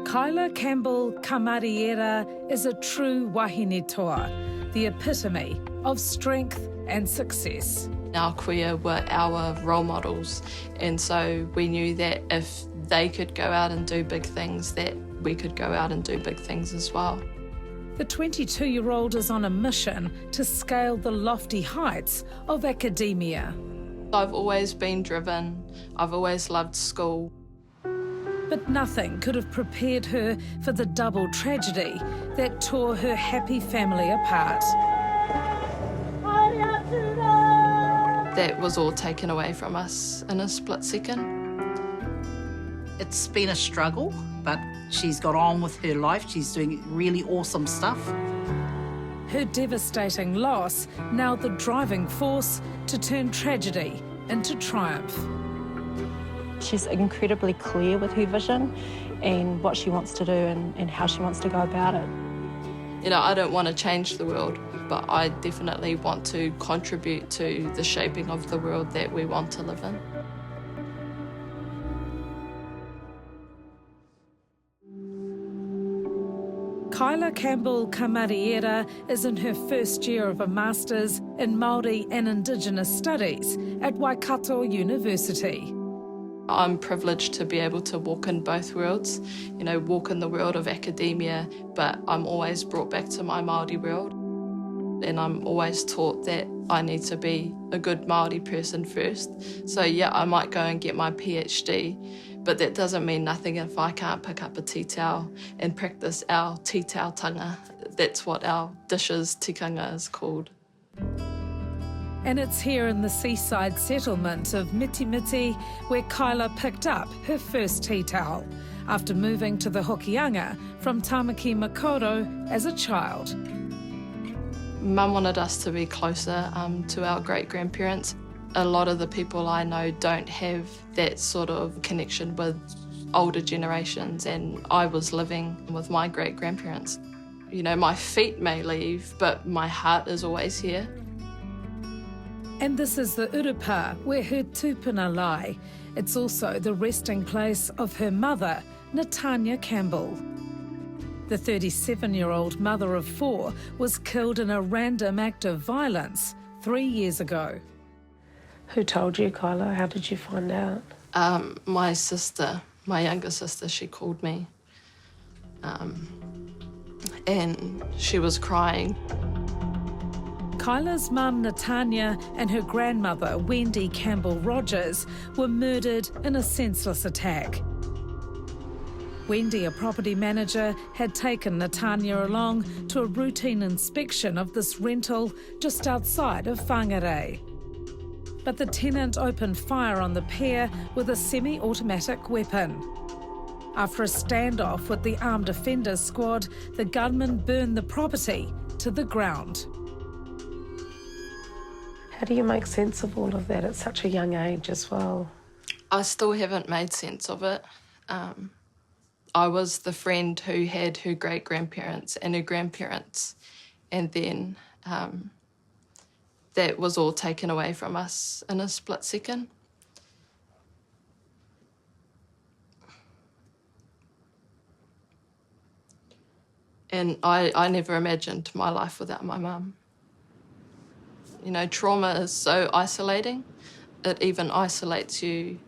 Kyla Campbell-Kamariera is a true wāhine toa, the epitome of strength and success. Our kuia were our role models, and so we knew that if they could go out and do big things, that we could go out and do big things as well. The 22-year-old is on a mission to scale the lofty heights of academia. I've always been driven. I've always loved school. But nothing could have prepared her for the double tragedy that tore her happy family apart. That was all taken away from us in a split second. It's been a struggle, but she's got on with her life. She's doing really awesome stuff. Her devastating loss, now the driving force to turn tragedy into triumph. She's incredibly clear with her vision and what she wants to do and how she wants to go about it. You know, I don't want to change the world, but I definitely want to contribute to the shaping of the world that we want to live in. Kyla Campbell-Kamariera is in her first year of a Master's in Māori and Indigenous Studies at Waikato University. I'm privileged to be able to walk in both worlds, you know, walk in the world of academia, but I'm always brought back to my Māori world. And I'm always taught that I need to be a good Māori person first. So yeah, I might go and get my PhD, but that doesn't mean nothing if I can't pick up a tea towel and practice our tea towel-tanga. That's what our dishes tikanga is called. And it's here in the seaside settlement of Mitimiti where Kyla picked up her first tea towel after moving to the Hokianga from Tamaki Makaurau as a child. Mum wanted us to be closer to our great-grandparents. A lot of the people I know don't have that sort of connection with older generations, and I was living with my great-grandparents. You know, my feet may leave, but my heart is always here. And this is the urupa where her tūpuna lie. It's also the resting place of her mother, Natanya Campbell. The 37-year-old mother of four was killed in a random act of violence 3 years ago. Who told you, Kyla? How did you find out? My sister, my younger sister, she called me. And she was crying. Kyla's mum, Natanya, and her grandmother, Wendy Campbell-Rodgers, were murdered in a senseless attack. Wendy, a property manager, had taken Natanya along to a routine inspection of this rental just outside of Whāngarei. But the tenant opened fire on the pair with a semi-automatic weapon. After a standoff with the armed offenders squad, the gunman burned the property to the ground. How do you make sense of all of that at such a young age as well? I still haven't made sense of it. I was the friend who had her great-grandparents and her grandparents, and then that was all taken away from us in a split second. And I never imagined my life without my mum. You know, trauma is so isolating. It even isolates you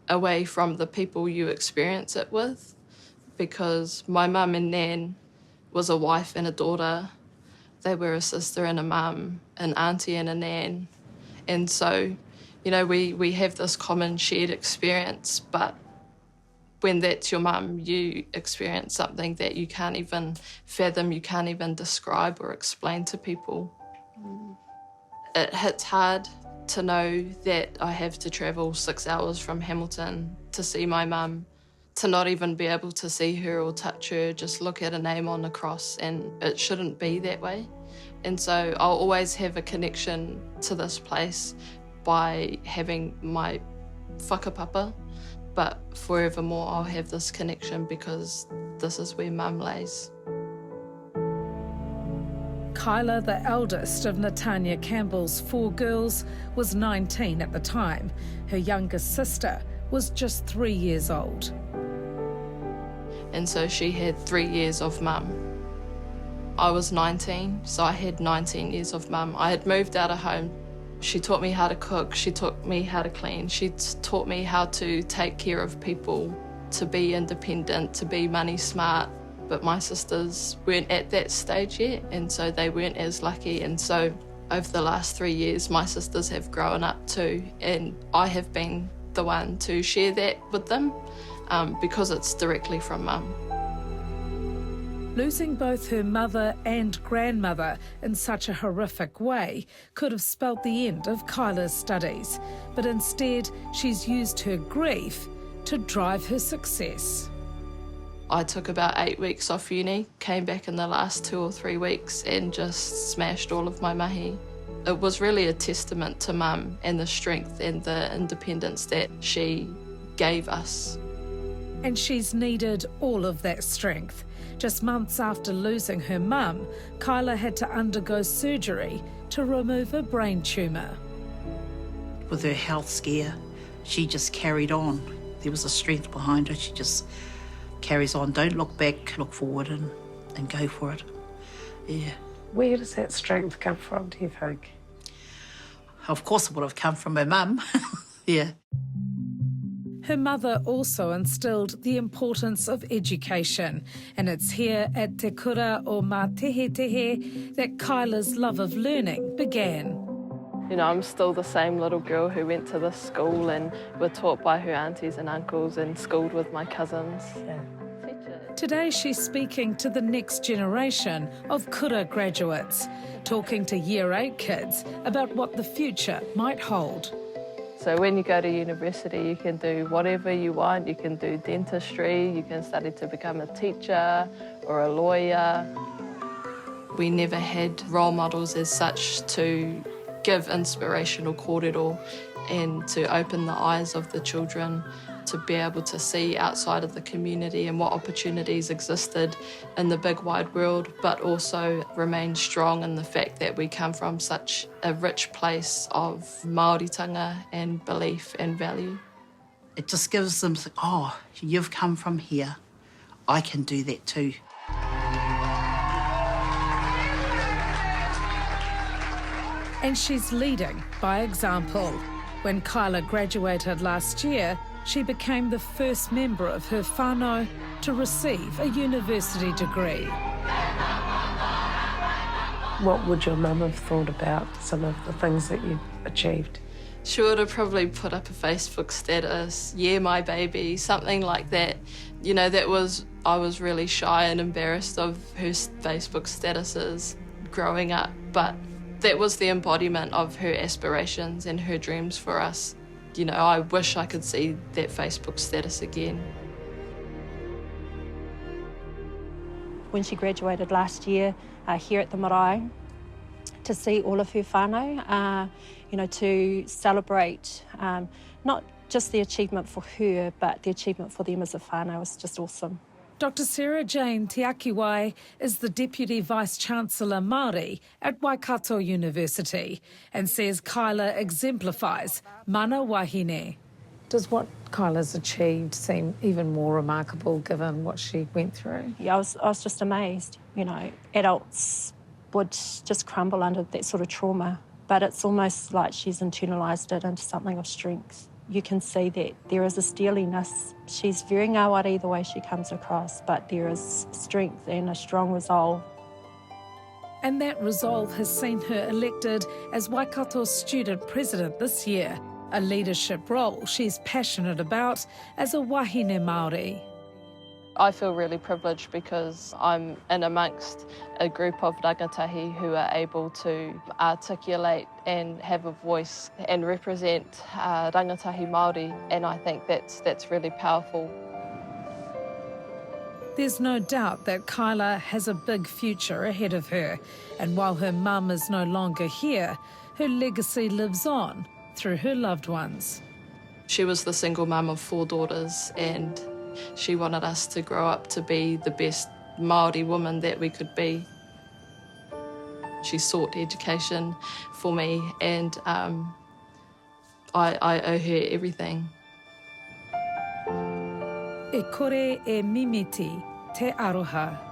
away from the people you experience it with, because my mum and Nan was a wife and a daughter. They were a sister and a mum, an auntie and a nan. And so, you know, we have this common shared experience, but when that's your mum, you experience something that you can't even fathom, you can't even describe or explain to people. It hits hard to know that I have to travel 6 hours from Hamilton to see my mum, to not even be able to see her or touch her, just look at a name on a cross, and it shouldn't be that way. And so I'll always have a connection to this place by having my whakapapa, but forevermore I'll have this connection because this is where Mum lays. Kyla, the eldest of Natanya Campbell's 4 girls, was 19 at the time. Her youngest sister was just 3 years old. and so she had 3 years of mum. I was 19, so I had 19 years of mum. I had moved out of home. She taught me how to cook, she taught me how to clean, she taught me how to take care of people, to be independent, to be money smart. But my sisters weren't at that stage yet, and so they weren't as lucky. And so over the last 3 years, my sisters have grown up too, and I have been the one to share that with them because it's directly from mum. Losing both her mother and grandmother in such a horrific way could have spelt the end of Kyla's studies, but instead she's used her grief to drive her success. I took about 8 weeks off uni, came back in the last 2 or 3 weeks and just smashed all of my mahi. It was really a testament to mum and the strength and the independence that she gave us. And she's needed all of that strength. Just months after losing her mum, Kyla had to undergo surgery to remove a brain tumour. With her health scare, she just carried on. There was a strength behind her. She just carries on. Don't look back, look forward and go for it. Yeah. Where does that strength come from, do you think? Of course it would have come from her mum. Yeah. Her mother also instilled the importance of education, and it's here at Te Kura o Mā Tehe Tehe that Kyla's love of learning began. You know, I'm still the same little girl who went to this school and were taught by her aunties and uncles and schooled with my cousins. Yeah. Today she's speaking to the next generation of kura graduates, talking to Year 8 kids about what the future might hold. So when you go to university, you can do whatever you want. You can do dentistry, you can study to become a teacher or a lawyer. We never had role models as such to give inspirational kōrero and to open the eyes of the children to be able to see outside of the community and what opportunities existed in the big wide world, but also remain strong in the fact that we come from such a rich place of Māoritanga and belief and value. It just gives them, oh, you've come from here. I can do that too. And she's leading by example. When Kyla graduated last year, she became the first member of her whānau to receive a university degree. What would your mum have thought about some of the things that you've achieved? She would have probably put up a Facebook status, yeah, my baby, something like that. You know, I was really shy and embarrassed of her Facebook statuses growing up, but that was the embodiment of her aspirations and her dreams for us. You know, I wish I could see that Facebook status again. When she graduated last year here at the marae, to see all of her whānau, you know, to celebrate not just the achievement for her, but the achievement for them as a whānau was just awesome. Dr. Sarah Jane Tiakiwai is the Deputy Vice-Chancellor Māori at Waikato University and says Kyla exemplifies mana wāhine. Does what Kyla's achieved seem even more remarkable given what she went through? Yeah, I was just amazed. You know, adults would just crumble under that sort of trauma, but it's almost like she's internalised it into something of strength. You can see that there is a steeliness. She's very ngāwari the way she comes across, but there is strength and a strong resolve. And that resolve has seen her elected as Waikato's student president this year, a leadership role she's passionate about as a wāhine Māori. I feel really privileged because I'm in amongst a group of rangatahi who are able to articulate and have a voice and represent rangatahi Māori, and I think that's really powerful. There's no doubt that Kyla has a big future ahead of her, and while her mum is no longer here, her legacy lives on through her loved ones. She was the single mum of 4 daughters, and she wanted us to grow up to be the best Māori woman that we could be. She sought education for me, and I owe her everything. E kore e mimiti te aroha.